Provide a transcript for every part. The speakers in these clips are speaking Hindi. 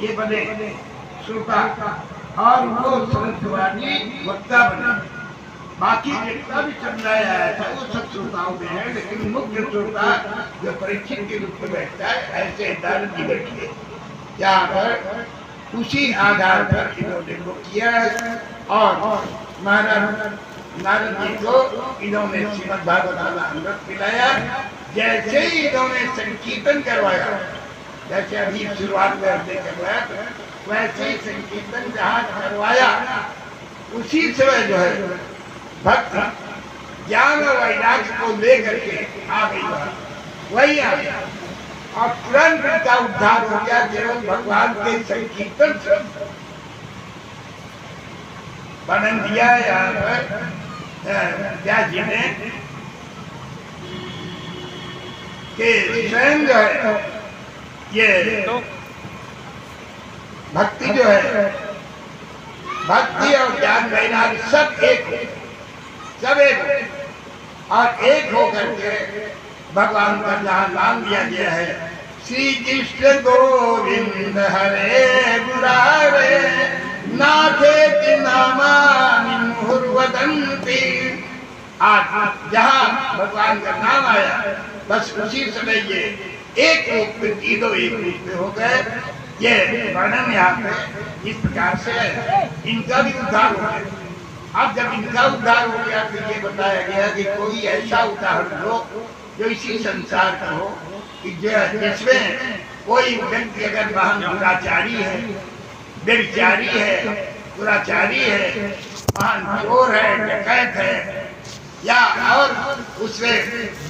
ये बने श्रोता और वो सरस्वती वक्ता बने। बाकी जितना भी चल रहा है वो सब श्रोताओं में है, लेकिन मुख्य श्रोता जो परीक्षित के रूप में बैठता है ऐसे नारद जी बैठिए यहाँ पर। उसी आधार पर इन्होंने वो किया है और महाराज नारद जी को इन्होंने श्रीमद् भागवत का अमृत पिलाया। जैसे ही इन्होंने संकीर्तन करवाया, जैसे अभी शुरुआत में हमने करवाया, वैसे ही संकीर्तन जहाँ करवाया उसी समय जो है भक्त ज्ञान और वैराग्य को लेकर के आ गई, वही आ गया और तुरंत उनका उद्धार हो गया केवल भगवान के संकीर्तन से। वर्णन दिया यहाँ पर व्यास जी ने कि स्वयं जो है ये भक्ति जो है, भक्ति और ज्ञान वैराग्य सब एक और एक होकर के भगवान का जहाँ नाम दिया गया है, श्री कृष्ण गोविंद हरे मुरारे नाथे नामानि मुहुर्वदन्ति। आज जहाँ भगवान का नाम आया बस उसी समय ये एक रूप में तीनों एक रूप में हो गए। ये वर्णन यहाँ पे इस प्रकार से इनका भी उद्धार हो गया। अब जब इनका उद्धार हो गया तो ये बताया गया कि कोई ऐसा उदाहरण हो जो इसी संसार का हो कि जिसमें कोई व्यक्ति अगर महान दुराचारी है, व्यभिचारी है, दुराचारी है, महान चोर है, डकैत है या और उसमें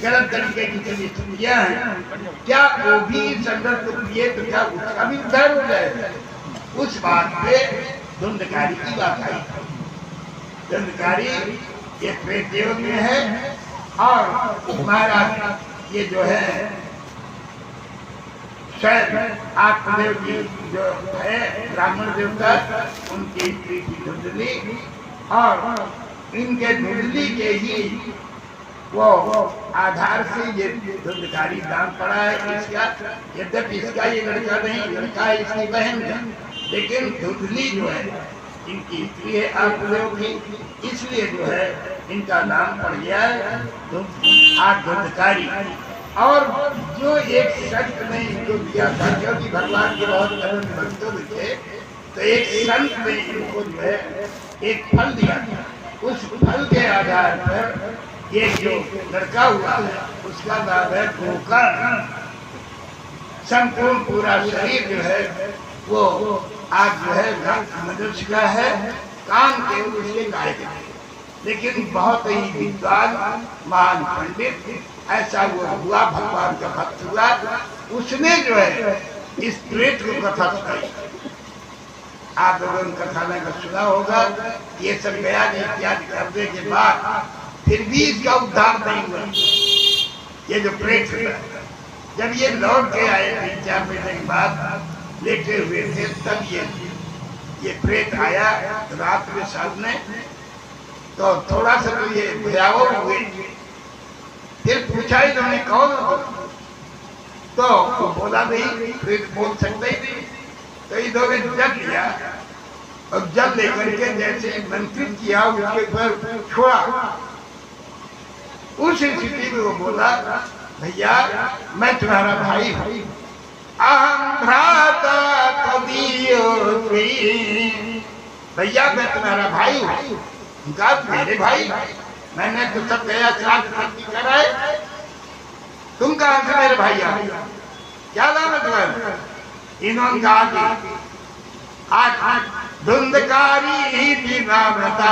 गलत तरीके की स्थितियां हैं, क्या वो भी संघर्ष को किए तो क्या उसका भी उद्धार हो जाएगा? उस बात पे धुंधकारी की बात आई। धुंधकारी ये प्रेत योग में है और महाराज ये जो है स्वयं आत्मदेव जी जो है ब्राह्मण देवता, उनकी स्त्री की धुंधली और इनके धुंधली के ही वो आधार से ये धुंधकारी दाम पड़ा है इसका। यद्यपि इसका ये लड़का नहीं, लड़का है इसकी बहन का, लेकिन धुंधली जो है इनकी स्त्री है आत्मदेव की, इसलिए जो है इनका नाम पड़ गया है धुंधकारी। और जो एक संत ने इनको दिया था, क्योंकि भगवान के बहुत अनंत भक्त थे, तो एक संत ने इनको जो है एक फल दिया था। उस फल के आधार पर ये जो लड़का हुआ है उसका नाम है गोकर्ण। संपूर्ण पूरा शरीर जो है वो आज जो है मनुष्य का है, काम केवल उसके गाय के, लेकिन बहुत ही विद्वान महान पंडित ऐसा वो हुआ, भगवान का भक्त हुआ। उसने जो है इस प्रेत को कथा सुनाई। आप लोगों ने कथा में सुना होगा। ये सब गया इत्यादि करने के बाद फिर भी इसका उद्धार नहीं हुआ। ये जो प्रेत था, जब ये लौट के आए 3-4 महीने के बाद लेटे हुए थे, तब ये प्रेत आया रात में सामने, तो थोड़ा सा तो ये भयावह हुए। फिर पूछा इन्होंने कौन हो, तो बोला नहीं, प्रेत बोल सकते ही नहीं। तो इन्होंने जल लिया और जल लेकर के जैसे मंत्रित किया उसके ऊपर छोड़ा। उस स्थिति में वो बोला, भैया मैं तुम्हारा भाई हूँ, अहम भ्राता भैया मैं तुम्हारा भाई हूँ। उनका मेरे भाई, मैंने तो सब गया करा है, तुम कहाँ से मेरे भाई आ? क्या नाम है तुम्हारा? इन्होंने कहा कि आज धुंधकारी ही नाम था,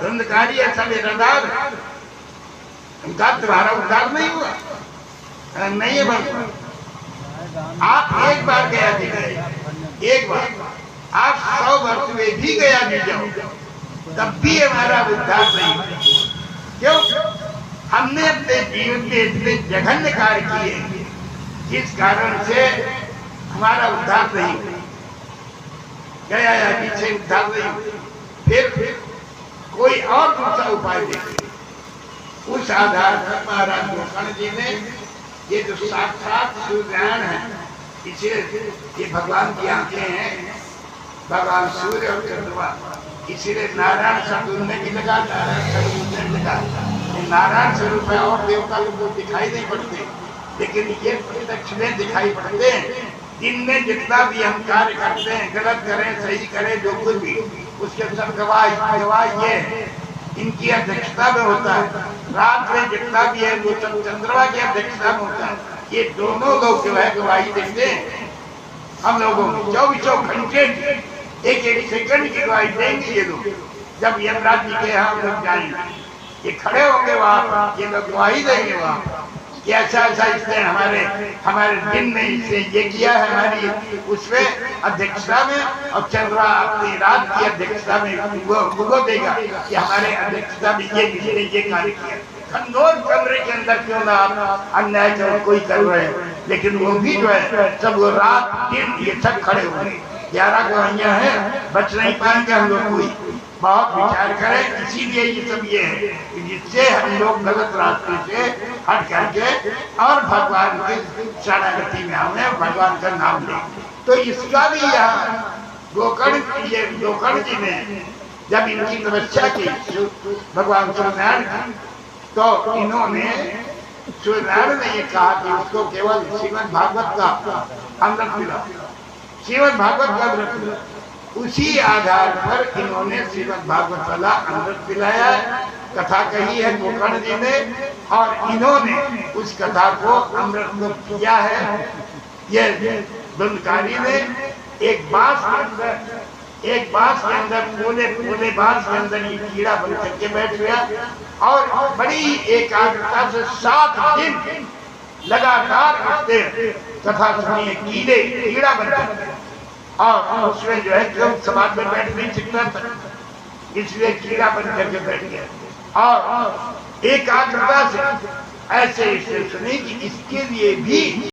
धुंधकारी ऐसा मेरा नाम है। उनका तुम्हारा उद्धार नहीं हुआ? नहीं है भगवान, आप एक बार गया जी गए, एक बार आप 100 वर्ष में भी गया जी जाओ, तब भी हमारा उद्धार नहीं हुआ। क्यों? हमने अपने जीवन में इतने जघन्य कार्य किए जिस कारण से हमारा उद्धार नहीं हुआ। गया या पीछे उद्धार नहीं हुआ। फिर कोई और दूसरा उपाय देखे। उस आधार पर महाराज गोकर्ण जी ने ये जो साक्षात सूर्यनारायण है, इसलिए ये भगवान की आंखें हैं, भगवान सूर्य और चंद्रमा। इसीलिए नारायण शब्द उनमें भी लगा, नारायण शब्द उनमें लगा। नारायण स्वरूप है और देवता को दिखाई नहीं पड़ते, लेकिन ये प्रत्यक्ष में दिखाई पड़ते हैं। इनमें जितना भी हम कार्य करते हैं, गलत करें सही करें जो कुछ भी, उसके सब गवाह ये है, इनकी अध्यक्षता में होता है। रात में जितना भी है वो सब चंद्रमा की अध्यक्षता में होता है। ये दोनों लोग जो है गवाही देते हैं हम लोगों को, 24 घंटे एक एक सेकंड की गवाही देंगे ये लोग। जब यमराज जी के यहाँ हम लोग जाएंगे, ये खड़े होंगे वहाँ पर, ये लोग गवाही देंगे वहाँ कि ऐसा ऐसा इसने हमारे दिन में इसने ये किया है, हमारी उसमें अध्यक्षता में, और चंद्रमा अपनी रात की अध्यक्षता में वो देगा कि हमारे अध्यक्षता में ये कार्य किया। खंडोर कमरे के अंदर क्यों ना आप अन्याय कर कोई कर रहे हैं, लेकिन वो भी जो है सब वो रात दिन ये सब खड़े हुए। 11 गवाहियां हैं, बच नहीं पाएंगे हम लोग कोई। बहुत विचार करें, इसीलिए ये सब ये है कि जिससे हम लोग गलत रास्ते से हट करके और भगवान की शरणागति में आए, भगवान का नाम लें। तो इसका भी यहाँ गोकर्ण जी ने जब इनकी तपस्या की भगवान सूर्यनारायण की, तो इन्होंने सूर्यनारायण ने ये कहा कि उसको केवल श्रीमद् भागवत का अमृत मिला, श्रीमद् भागवत का अमृत मिला। उसी आधार पर इन्होंने श्रीमद् भागवत वाला अमृत पिलाया, कथा कही है गोकर्ण जी ने, और इन्होंने उस कथा को अमृत को किया है। ये धुंधकारी ने एक बांस के अंदर पूरे बांस के अंदर ये कीड़ा बन करके बैठ गया, और बड़ी एकाग्रता से 7 दिन लगातार उसने कथा सुनी, कीड़ा बन करके, और उसमें जो है क्यों समाज में बैठ नहीं सकता था, इसलिए कीड़ा बन करके बैठ गया। और एकाग्रता से ऐसे सुनी कि इसके लिए भी